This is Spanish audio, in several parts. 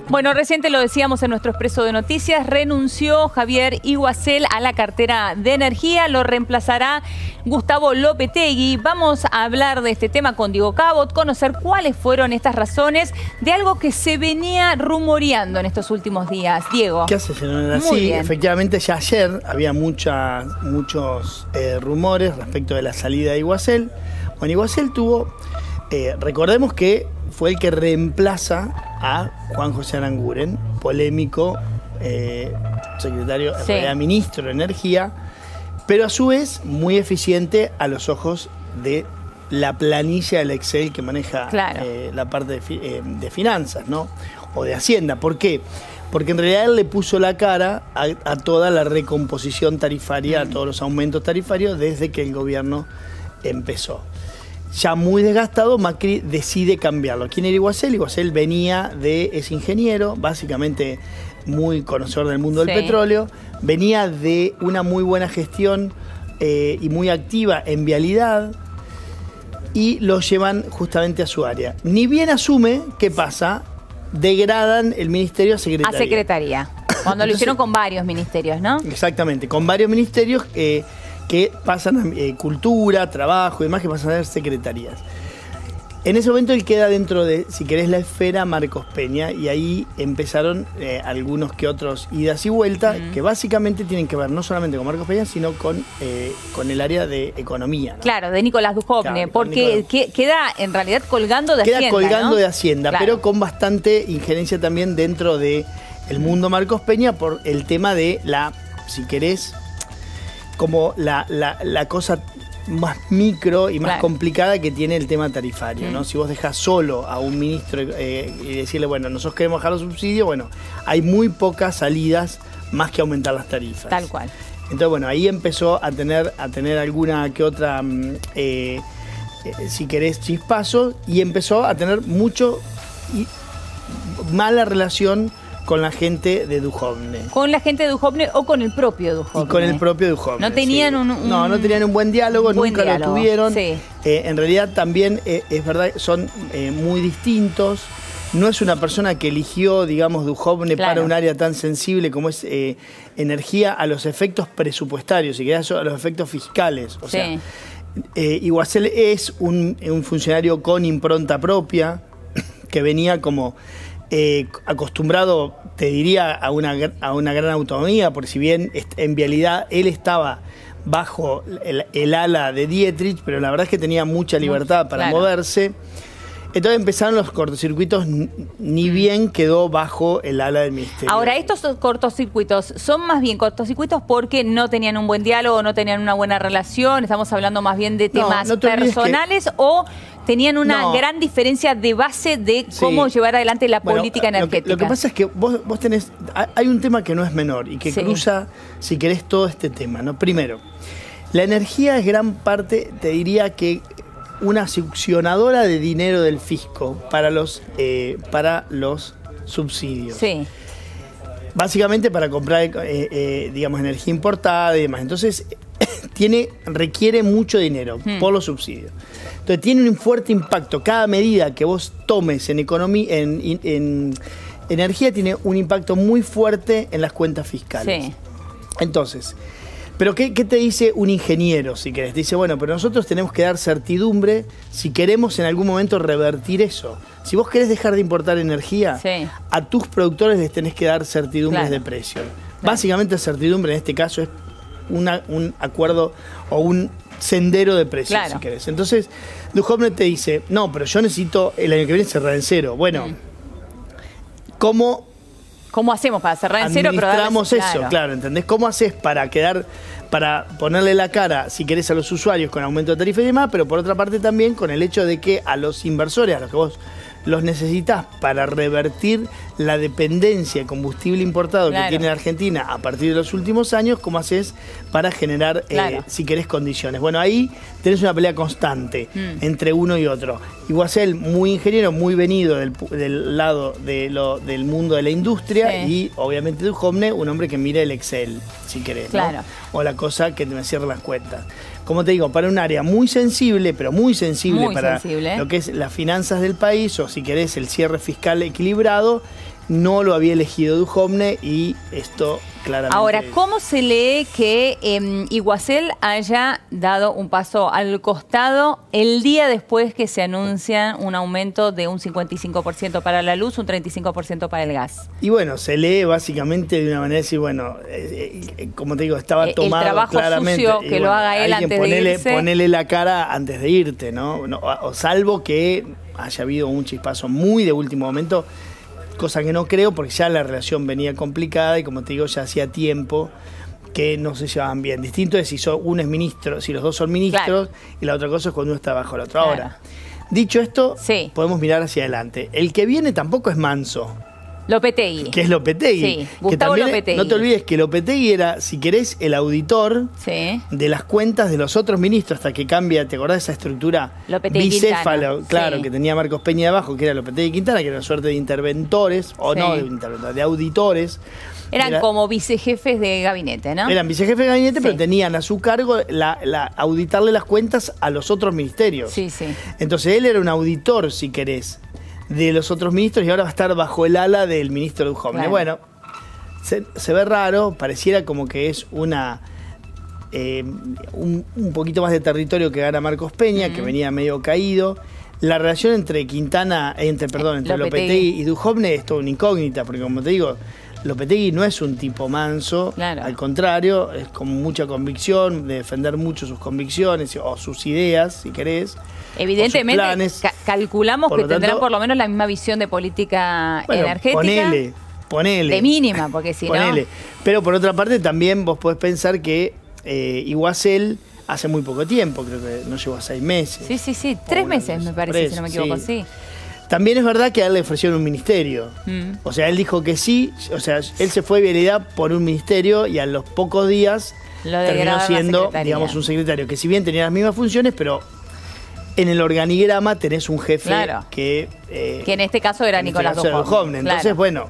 Bueno, reciente lo decíamos en nuestro expreso de noticias, renunció Javier Iguazel a la cartera de Energía, lo reemplazará Gustavo Lopetegui. Vamos a hablar de este tema con Diego Cabot, conocer cuáles fueron estas razones de algo que se venía rumoreando en estos últimos días. Diego. ¿Qué haces, señora? Sí, efectivamente ya ayer había muchos rumores respecto de la salida de Iguazel. Bueno, Iguazel tuvo, recordemos que fue el que reemplaza a Juan José Aranguren, polémico secretario, en realidad ministro de Energía, pero a su vez muy eficiente a los ojos de la planilla del Excel que maneja la parte de finanzas, ¿no? O de Hacienda. ¿Por qué? Porque en realidad él le puso la cara a toda la recomposición tarifaria, a todos los aumentos tarifarios desde que el gobierno empezó. Ya muy desgastado, Macri decide cambiarlo. ¿Quién era Iguazel? Iguazel es ingeniero, básicamente muy conocedor del mundo del petróleo, venía de una muy buena gestión y muy activa en vialidad, y lo llevan justamente a su área. Ni bien asume, ¿qué pasa? Degradan el ministerio a secretaría. A secretaría, cuando lo hicieron con varios ministerios, ¿no? Exactamente, con varios ministerios que pasan a cultura, trabajo y demás, que pasan a ser secretarías. En ese momento él queda dentro de, si querés, la esfera Marcos Peña, y ahí empezaron algunos que otros idas y vueltas, que básicamente tienen que ver no solamente con Marcos Peña, sino con el área de economía, ¿no? Claro, de Nicolás Dujovne, porque queda en realidad colgando de Hacienda. Queda colgando, ¿no?, de Hacienda, claro, pero con bastante injerencia también dentro del mundo Marcos Peña por el tema de la, si querés, como la cosa más micro y más complicada que tiene el tema tarifario, ¿no? Si vos dejás solo a un ministro y decirle, bueno, nosotros queremos dejar los subsidios, bueno, hay muy pocas salidas más que aumentar las tarifas. Tal cual. Entonces, bueno, ahí empezó a tener alguna que otra, si querés, chispazo, y empezó a tener mala relación con la gente de Dujovne. ¿Con la gente de Dujovne o con el propio Dujovne? Y con el propio Dujovne. No tenían no tenían un buen diálogo, nunca lo tuvieron. Sí. En realidad también es verdad, son muy distintos. No es una persona que eligió, digamos, Dujovne para un área tan sensible como es energía, a los efectos presupuestarios, y que a los efectos fiscales. O sea, Iguazel es un funcionario con impronta propia, que venía como acostumbrado, te diría, a una gran autonomía, porque si bien en vialidad él estaba bajo el ala de Dietrich, pero la verdad es que tenía mucha libertad para moverse. Entonces empezaron los cortocircuitos, ni bien quedó bajo el ala del ministerio. Ahora, estos cortocircuitos son más bien cortocircuitos porque no tenían un buen diálogo, no tenían una buena relación, estamos hablando más bien de temas personales, o tenían una gran diferencia de base de cómo llevar adelante la política energética. Lo que pasa es que vos tenés, hay un tema que no es menor y que cruza, si querés, todo este tema, ¿no? Primero, la energía es gran parte, te diría que una succionadora de dinero del fisco para los subsidios. Sí. Básicamente para comprar, digamos, energía importada y demás. Entonces, requiere mucho dinero por los subsidios. Entonces, tiene un fuerte impacto. Cada medida que vos tomes en economía, en energía, tiene un impacto muy fuerte en las cuentas fiscales. Sí. Entonces, pero ¿qué te dice un ingeniero, si querés? Te dice, bueno, pero nosotros tenemos que dar certidumbre si queremos en algún momento revertir eso. Si vos querés dejar de importar energía, a tus productores les tenés que dar certidumbres de precio. Básicamente, certidumbre en este caso es un acuerdo o un sendero de precios, si querés. Entonces, Dujovne te dice, no, pero yo necesito el año que viene cerrar en cero. Bueno, ¿cómo hacemos para cerrar en cero? Administramos eso, claro, ¿entendés? ¿Cómo haces para ponerle la cara, si querés, a los usuarios con aumento de tarifa y demás, pero por otra parte también con el hecho de que a los inversores, a los que vos los necesitas para revertir la dependencia de combustible importado que tiene la Argentina a partir de los últimos años, ¿cómo haces para generar, si querés, condiciones? Bueno, ahí tenés una pelea constante entre uno y otro. Iguazel, muy ingeniero, muy venido del lado del mundo de la industria, y obviamente Dujovne, un hombre que mira el Excel, si querés, ¿no? O la cosa que me cierre las cuentas. Como te digo, para un área muy sensible, pero muy sensible para lo que es las finanzas del país, o si querés el cierre fiscal equilibrado, no lo había elegido Duhovne y esto claramente... Ahora, ¿cómo se lee que Iguazel haya dado un paso al costado el día después que se anuncia un aumento de un 55% para la luz, un 35% para el gas? Y bueno, se lee básicamente de una manera de decir, bueno, como te digo, estaba tomado el trabajo claramente. sucio que lo haga él antes de irse. Ponele la cara antes de irte, ¿no? O salvo que haya habido un chispazo muy de último momento, cosa que no creo porque ya la relación venía complicada y como te digo, ya hacía tiempo que no se llevaban bien. Distinto es si uno es ministro, si los dos son ministros, claro, y la otra cosa es cuando uno está bajo el otro. Claro. Ahora, dicho esto, sí, podemos mirar hacia adelante. El que viene tampoco es manso. Lopetegui. Que es Lopetegui. Sí, Gustavo Lopetegui. No te olvides que Lopetegui era, si querés, el auditor, sí, de las cuentas de los otros ministros hasta que cambia, ¿te acordás de esa estructura bicéfalo? Claro, sí, que tenía Marcos Peña abajo, que era Lopetegui y Quintana, que era una suerte de interventores, o sí, no de interventores, de auditores. Eran como vicejefes de gabinete, ¿no? Eran vicejefes de gabinete, sí, pero tenían a su cargo auditarle las cuentas a los otros ministerios. Sí, sí. Entonces él era un auditor, si querés, de los otros ministros y ahora va a estar bajo el ala del ministro Duhovne. Claro. Bueno, se ve raro, pareciera como que es un poquito más de territorio que gana Marcos Peña, que venía medio caído. La relación entre Lopetegui y Duhovne es toda una incógnita, porque como te digo, Lopetegui no es un tipo manso, claro, al contrario, es con mucha convicción, de defender mucho sus convicciones o sus ideas, si querés. Evidentemente, calculamos que tendrán por lo menos la misma visión de política energética. Ponele. De mínima, porque si no... Pero por otra parte también vos podés pensar que Iguazel hace muy poco tiempo, creo que no llegó a 6 meses. Sí, 3 meses me parece, si no me equivoco, sí. También es verdad que a él le ofrecieron un ministerio. O sea, él dijo que sí, o sea, él se fue de vialidad por un ministerio y a los pocos días terminó siendo, digamos, un secretario, que si bien tenía las mismas funciones, pero en el organigrama tenés un jefe, claro, que en este caso era Nicolás Duhovne. Entonces, claro, bueno,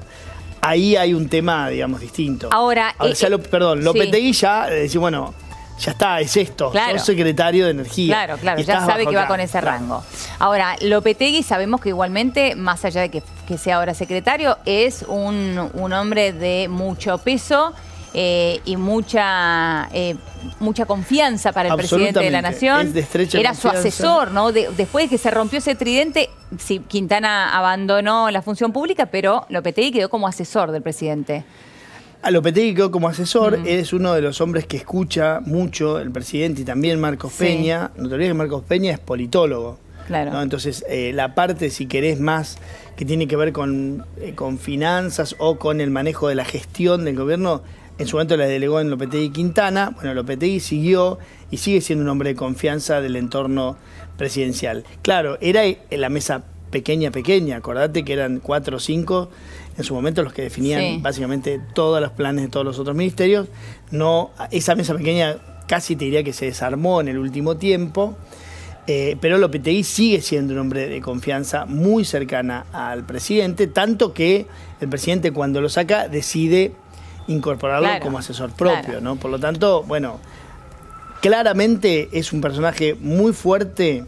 ahí hay un tema, digamos, distinto. Ahora Lopetegui ya decir, bueno, ya está, es esto, claro, sos secretario de Energía. Claro, ya sabe que va con ese rango. Ahora, Lopetegui sabemos que igualmente, más allá de que sea ahora secretario, es un hombre de mucho peso y mucha confianza para el presidente de la Nación. Es de estrecha Era confianza. Su asesor, ¿no? Después de que se rompió ese tridente, sí, Quintana abandonó la función pública, pero Lopetegui quedó como asesor del presidente. A Lopetegui quedó como asesor, es uno de los hombres que escucha mucho el presidente y también Marcos Peña. No te olvides que Marcos Peña es politólogo. Claro. ¿No? Entonces, la parte, si querés, más que tiene que ver con finanzas o con el manejo de la gestión del gobierno, en su momento la delegó en Lopetegui y Quintana. Bueno, Lopetegui siguió y sigue siendo un hombre de confianza del entorno presidencial. Claro, era la mesa pequeña, acordate que eran 4 o 5 en su momento los que definían básicamente todos los planes de todos los otros ministerios. No, esa mesa pequeña casi te diría que se desarmó en el último tiempo, pero Lopetegui sigue siendo un hombre de confianza muy cercana al presidente, tanto que el presidente cuando lo saca decide incorporarlo como asesor propio, ¿no? Por lo tanto, bueno, claramente es un personaje muy fuerte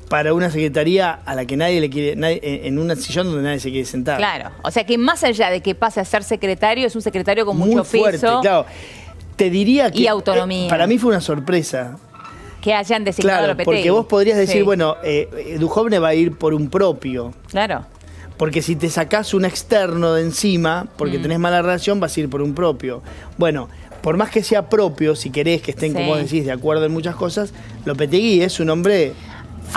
para una secretaría a la que nadie le quiere, en un sillón donde nadie se quiere sentar. Claro, o sea que más allá de que pase a ser secretario, es un secretario con mucho fuerte, peso, claro. Te diría que y autonomía. Para mí fue una sorpresa que hayan designado a Lopetegui. Porque vos podrías decir, bueno, Duhovne va a ir por un propio. Claro. Porque si te sacás un externo de encima, porque tenés mala relación, vas a ir por un propio. Bueno, por más que sea propio, si querés que estén, como vos decís, de acuerdo en muchas cosas, Lopetegui es un hombre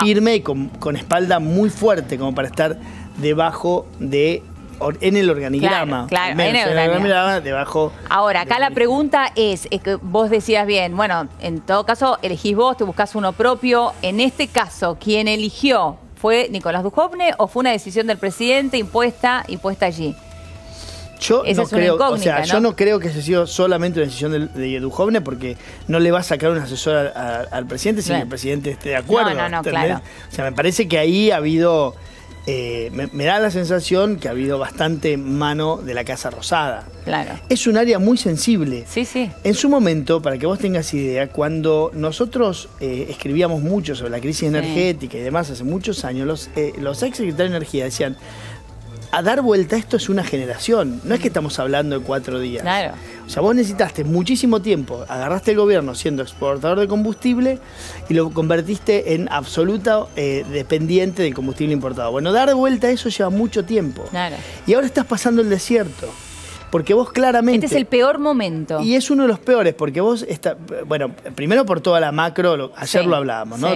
firme y con espalda muy fuerte como para estar debajo en el organigrama. Claro, en el organigrama debajo. Ahora, acá la pregunta es que vos decías bien, bueno, en todo caso elegís vos, te buscás uno propio. En este caso, ¿quién eligió? ¿Fue Nicolás Duhovne o fue una decisión del presidente impuesta allí? Yo no creo, yo no creo que haya sido solamente una decisión de Duhovne, porque no le va a sacar un asesor al presidente sin que el presidente esté de acuerdo. No, claro. O sea, me parece que ahí ha habido, me da la sensación que ha habido bastante mano de la Casa Rosada. Claro. Es un área muy sensible. Sí. En su momento, para que vos tengas idea, cuando nosotros escribíamos mucho sobre la crisis energética y demás hace muchos años, los ex secretarios de Energía decían: a dar vuelta a esto es una generación. No es que estamos hablando de 4 días. Claro. O sea, vos necesitaste muchísimo tiempo. Agarraste el gobierno siendo exportador de combustible y lo convertiste en absoluta dependiente del combustible importado. Bueno, dar vuelta a eso lleva mucho tiempo. Claro. Y ahora estás pasando el desierto. Porque vos claramente... Este es el peor momento. Y es uno de los peores, porque vos... bueno, primero por toda la macro, ayer lo hablábamos, ¿no?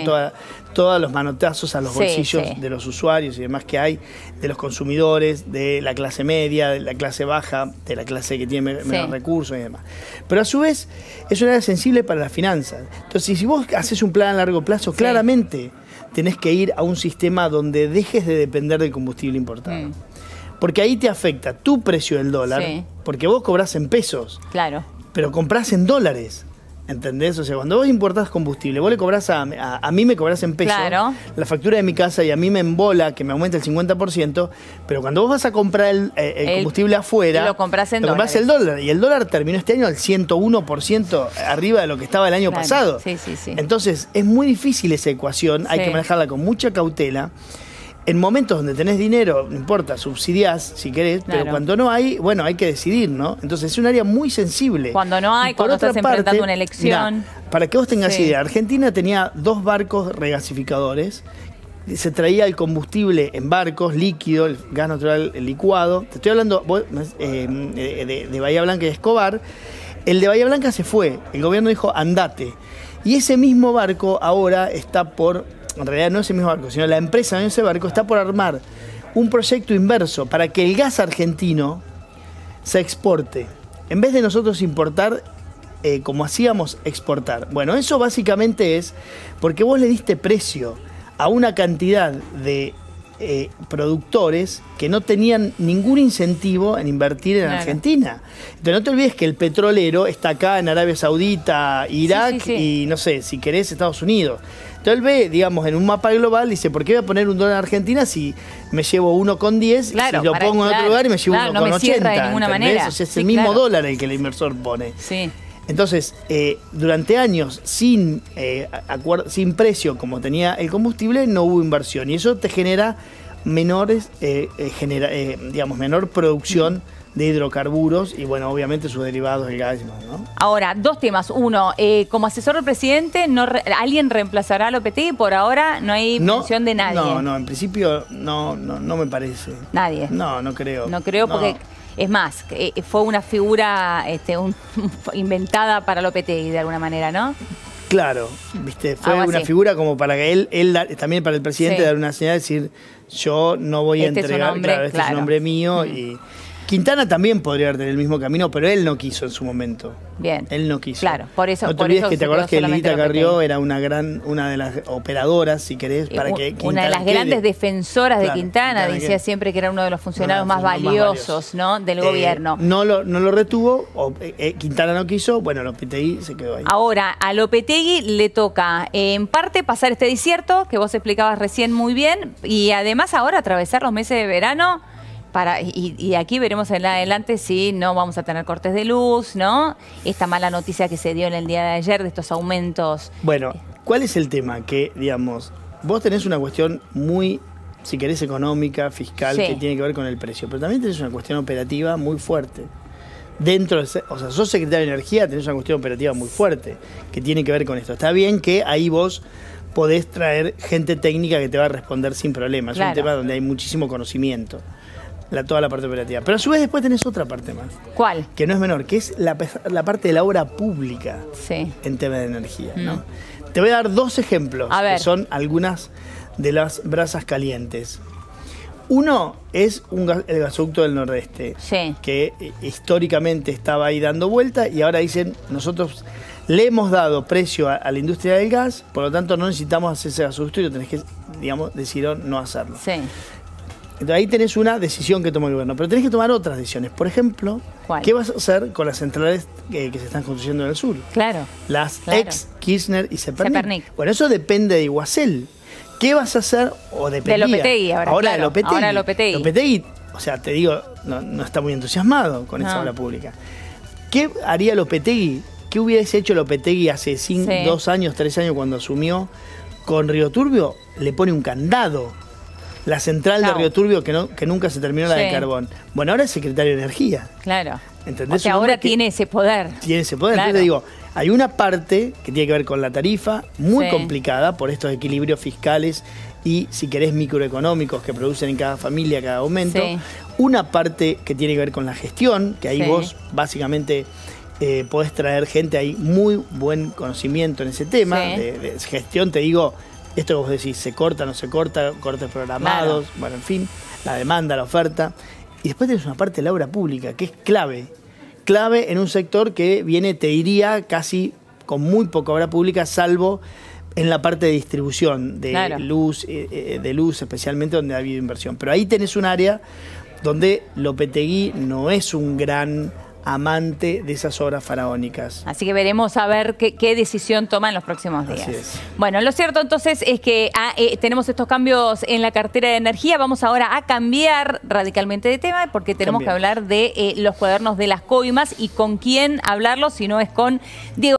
Todos los manotazos a los bolsillos de los usuarios y demás que hay, de los consumidores, de la clase media, de la clase baja, de la clase que tiene menos recursos y demás. Pero a su vez es una área sensible para las finanzas. Entonces, si vos haces un plan a largo plazo, claramente tenés que ir a un sistema donde dejes de depender del combustible importado. Porque ahí te afecta tu precio del dólar, porque vos cobrás en pesos, pero comprás en dólares, ¿entendés? O sea, cuando vos importás combustible, vos le cobrás a mí me cobrás en pesos, la factura de mi casa y a mí me embola que me aumenta el 50%, pero cuando vos vas a comprar el combustible afuera, lo comprás en dólares. El dólar, y el dólar terminó este año al 101% arriba de lo que estaba el año pasado. Entonces, es muy difícil esa ecuación, hay que manejarla con mucha cautela. En momentos donde tenés dinero, no importa, subsidiás si querés, pero cuando no hay, bueno, hay que decidir, ¿no? Entonces es un área muy sensible. Cuando no hay, cuando estás enfrentando una elección. Mirá, para que vos tengas idea, Argentina tenía 2 barcos regasificadores, se traía el combustible en barcos, líquido, el gas natural licuado. Te estoy hablando de Bahía Blanca y Escobar. El de Bahía Blanca se fue, el gobierno dijo andate. Y ese mismo barco ahora está por... En realidad no es el mismo barco, sino la empresa de ese barco está por armar un proyecto inverso para que el gas argentino se exporte. En vez de nosotros importar, como hacíamos, exportar. Bueno, eso básicamente es porque vos le diste precio a una cantidad de productores que no tenían ningún incentivo en invertir en Argentina. Entonces no te olvides que el petrolero está acá en Arabia Saudita, Irak y no sé, si querés Estados Unidos. Entonces él ve, digamos, en un mapa global, dice, ¿por qué voy a poner $1 en Argentina si me llevo 1,10 y si lo pongo en otro lugar y me llevo 1,80? De ninguna manera. O sea, es el mismo dólar el que el inversor pone. Entonces, durante años sin precio como tenía el combustible, no hubo inversión. Y eso te genera menor producción de hidrocarburos y, bueno, obviamente sus derivados, el gas, ¿no? Ahora, 2 temas. Uno, como asesor del presidente, ¿alguien reemplazará a Lopetegui? Por ahora no hay mención de nadie. No, en principio no me parece. ¿Nadie? No creo. No creo porque... Es más, fue una figura inventada para Lopetegui de alguna manera, ¿no? Claro, viste, fue una figura como para que él también para el presidente dar una señal, decir, yo no voy a entregar, este es un nombre mío y... Quintana también podría haber tenido el mismo camino, pero él no quiso en su momento. Bien. Él no quiso. Claro, por eso. No te olvides que te acordás que Lilita Carrió era una de las operadoras, si querés, para que Quintana una de las grandes defensoras de Quintana, decía siempre que era uno de los funcionarios más valiosos, ¿no? Del gobierno. No lo retuvo, Quintana no quiso, bueno, Lopetegui se quedó ahí. Ahora, a Lopetegui le toca, en parte, pasar este desierto, que vos explicabas recién muy bien, y además ahora atravesar los meses de verano. Y aquí veremos en adelante si no vamos a tener cortes de luz, ¿no? Esta mala noticia que se dio en el día de ayer de estos aumentos. Bueno, ¿cuál es el tema? Que, digamos, vos tenés una cuestión muy, si querés, económica, fiscal, que tiene que ver con el precio, pero también tenés una cuestión operativa muy fuerte. O sea, sos secretario de Energía, tenés una cuestión operativa muy fuerte que tiene que ver con esto. Está bien que ahí vos podés traer gente técnica que te va a responder sin problemas. Es un tema donde hay muchísimo conocimiento. Toda la parte operativa. Pero a su vez después tenés otra parte más. ¿Cuál? Que no es menor, que es la parte de la obra pública en tema de energía, ¿no? Te voy a dar 2 ejemplos, que son algunas de las brasas calientes. Uno es el gasoducto del Nordeste, que históricamente estaba ahí dando vuelta y ahora dicen, nosotros le hemos dado precio a la industria del gas, por lo tanto no necesitamos hacer ese gasoducto y lo tenés que, digamos, decidir no hacerlo. Entonces ahí tenés una decisión que toma el gobierno, pero tenés que tomar otras decisiones. Por ejemplo, ¿qué vas a hacer con las centrales que se están construyendo en el sur? Las ex Kirchner y Cepernik. Bueno, eso depende de Iguacel. ¿Qué vas a hacer? O dependía. De Lopetegui ahora. Ahora Lopetegui. Lopetegui, o sea, te digo, no está muy entusiasmado con esa obra pública. ¿Qué haría Lopetegui? ¿Qué hubiese hecho Lopetegui hace 2 años, 3 años cuando asumió con Río Turbio? Le pone un candado. la central de Río Turbio que nunca se terminó, la de carbón. Bueno, ahora es secretario de Energía. Claro. ¿Entendés? O sea, ahora tiene ese poder. Tiene ese poder. Claro. Entonces digo, hay una parte que tiene que ver con la tarifa, muy complicada por estos equilibrios fiscales y, si querés, microeconómicos que producen en cada familia cada aumento. Sí. Una parte que tiene que ver con la gestión, que ahí vos básicamente podés traer gente ahí muy buen conocimiento en ese tema. De gestión, te digo, esto que vos decís, se corta, no se corta, cortes programados, bueno, en fin, la demanda, la oferta. Y después tenés una parte de la obra pública, que es clave en un sector que viene, te diría, casi con muy poca obra pública, salvo en la parte de distribución de luz, especialmente donde ha habido inversión. Pero ahí tenés un área donde Lopetegui no es un gran amante de esas obras faraónicas. Así que veremos a ver qué decisión toma en los próximos días. Así es. Bueno, lo cierto entonces es que tenemos estos cambios en la cartera de energía. Vamos ahora a cambiar radicalmente de tema porque tenemos que hablar de los cuadernos de las coimas y con quién hablarlo si no es con Diego